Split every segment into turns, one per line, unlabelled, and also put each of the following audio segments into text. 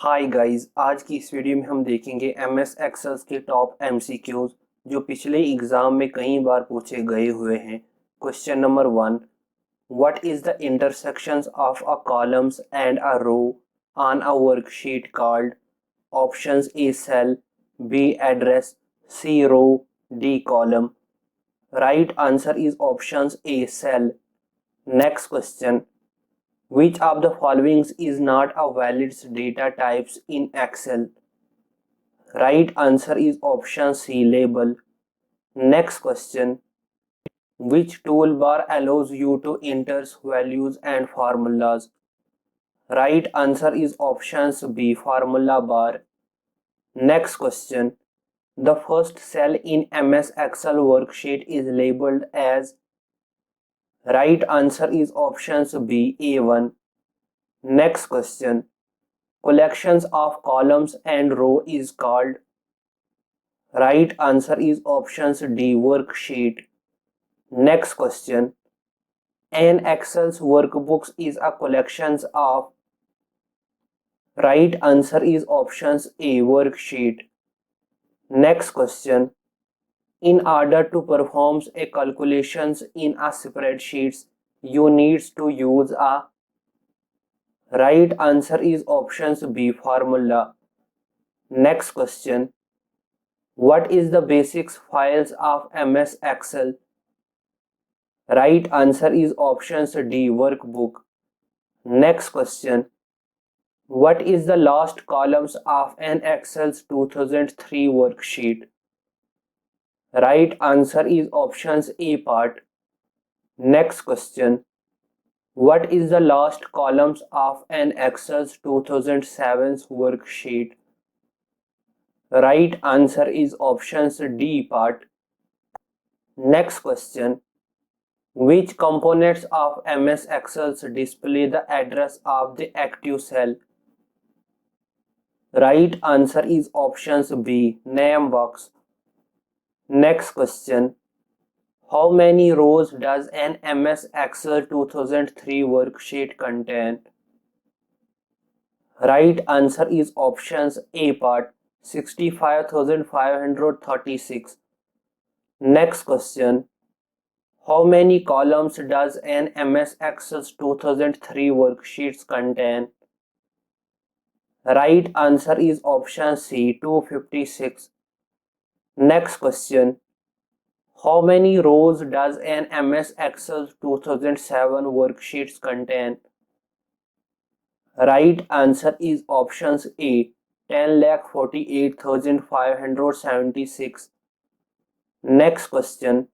Hi guys, आज की इस वीडियो में हम देखेंगे एमएस एक्सेल के टॉप एमसीक्यूज जो पिछले एग्जाम में कई बार पूछे गए हुए हैं। Question number 1, what is the intersections of a columns and a row on a worksheet called? Options A cell, B address, C row, D column. Right answer is options A cell. Next question, which of the following is not a valid data types in Excel? Right answer is option C, label. Next question, which toolbar allows you to enter values and formulas? Right answer is option B, formula bar. Next question, the first cell in MS Excel worksheet is labeled as. Right answer is option B, A1. Next question, collections of columns and row is called. Right answer is options D, worksheet. Next question, an Excel's workbooks is a collection of. Right answer is options A, worksheet. Next question, in order to perform a calculations in a spreadsheet, you need to use a. Right answer is options B, formula. Next question, what is the basics files of MS Excel? Right answer is options D, workbook. Next question, what is the last columns of an Excel's 2003 worksheet? Right answer is options A part. Next question, what is the last columns of an Excel's 2007 worksheet? Right answer is options D part. Next question, which components of MS Excel display the address of the active cell? Right answer is options B, name box. Next question, how many rows does an MS Excel 2003 worksheet contain? Right answer is options A part, 65,536. Next question, how many columns does an MS Excel 2003 worksheets contain? Right answer is option C, 256. Next question, how many rows does an MS Excel 2007 worksheets contain? Right answer is options A, 10,48,576. Next question,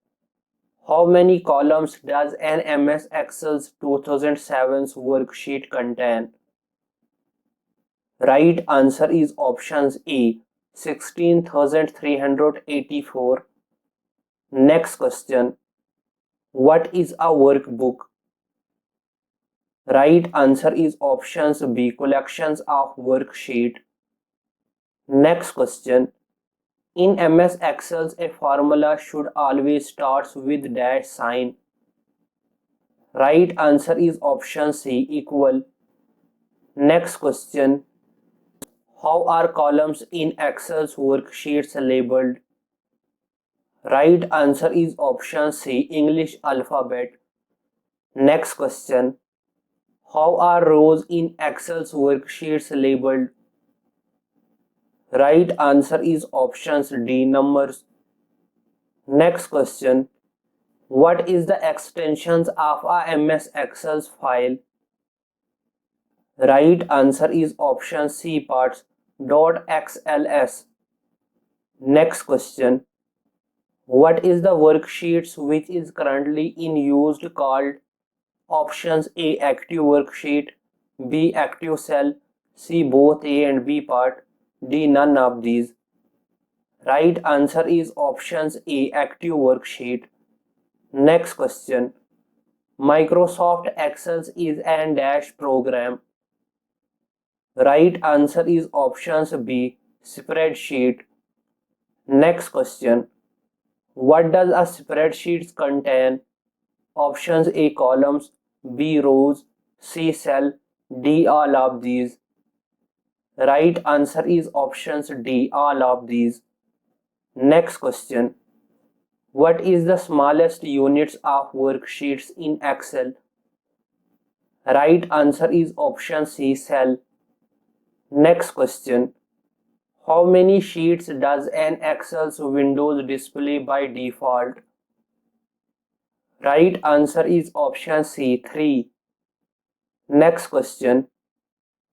how many columns does an MS Excel 2007 worksheet contain? Right answer is options A, 16,384. Next question, what is a workbook? Right answer is options B, collections of worksheet. Next question, in MS Excel a formula should always starts with dash sign. Right answer is option C, equal. Next question, how are columns in Excel's worksheets labeled? Right answer is option C, English alphabet. Next question, how are rows in Excel's worksheets labeled? Right answer is options D, numbers. Next question, what is the extensions of a MS Excel's file? Right answer is option C parts, .xls. Next question, what is the worksheets which is currently in use called? Options A, active worksheet, B, active cell, C, both A and B part, D, none of these. Right answer is options A, active worksheet. Next question, Microsoft Excel is an dash program. Right answer is options B, spreadsheet. Next question, what does a spreadsheet contain? Options A, columns, B, rows, C, cell, D, all of these. Right answer is options D, all of these. Next question. What is the smallest units of worksheets in Excel? Right answer is option C, cell. Next question. How many sheets does an Excel's Windows display by default? Right answer is option C, 3. Next question.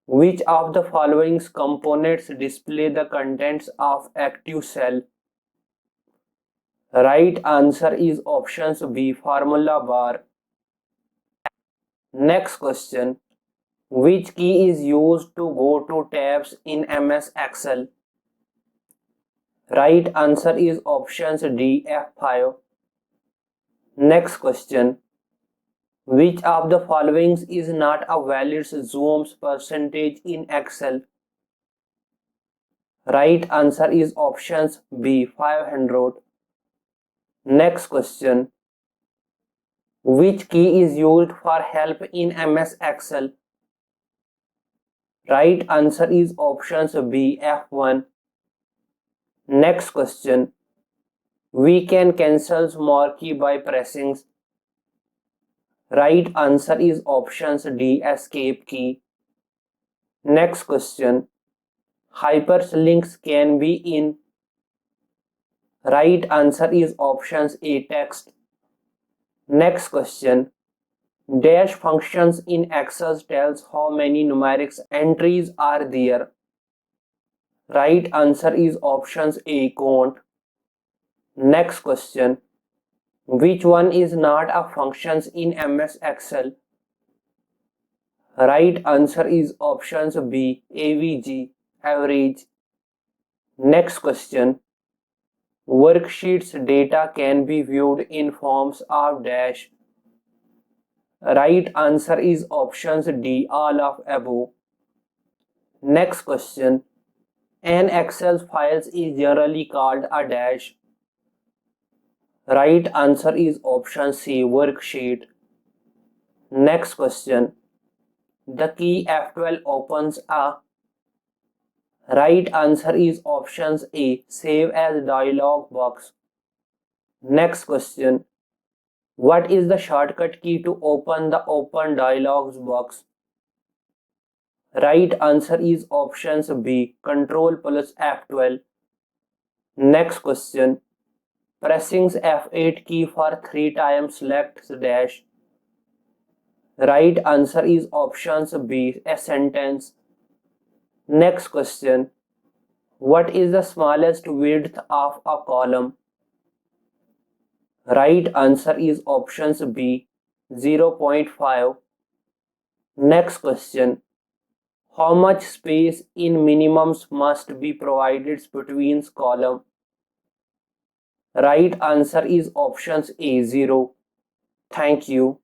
Which of the following components display the contents of active cell? Right answer is options B, formula bar. Next question. Which key is used to go to tabs in MS Excel? Right answer is options D, F5. Next question. Which of the following is not a valid zooms percentage in Excel? Right answer is options B, 500. Next question. Which key is used for help in MS Excel? Right answer is options B, F1. Next question. We can cancel Marquee by pressing. Right answer is options D, escape key. Next question. Hyperlinks can be in. Right answer is options A, text. Next question. Dash functions in Excel tells how many numerics entries are there. Right answer is options A, count. Next question. Which one is not a function in MS Excel? Right answer is options B, AVG, average. Next question. Worksheets data can be viewed in forms of dash. Right answer is options D, all of above. Next question. An Excel file is generally called a dash. Right answer is option C, worksheet. Next question. The key F12 opens a. Right answer is options A, save as dialog box. Next question. What is the shortcut key to open the open dialogs box? Right answer is options B, Control plus F12. Next question. Pressing F8 key for 3 times selects dash. Right answer is options B, a sentence. Next question. What is the smallest width of a column? Right answer is options B, 0.5. Next question. How much space in minimums must be provided between columns? Right answer is options A, 0. Thank you.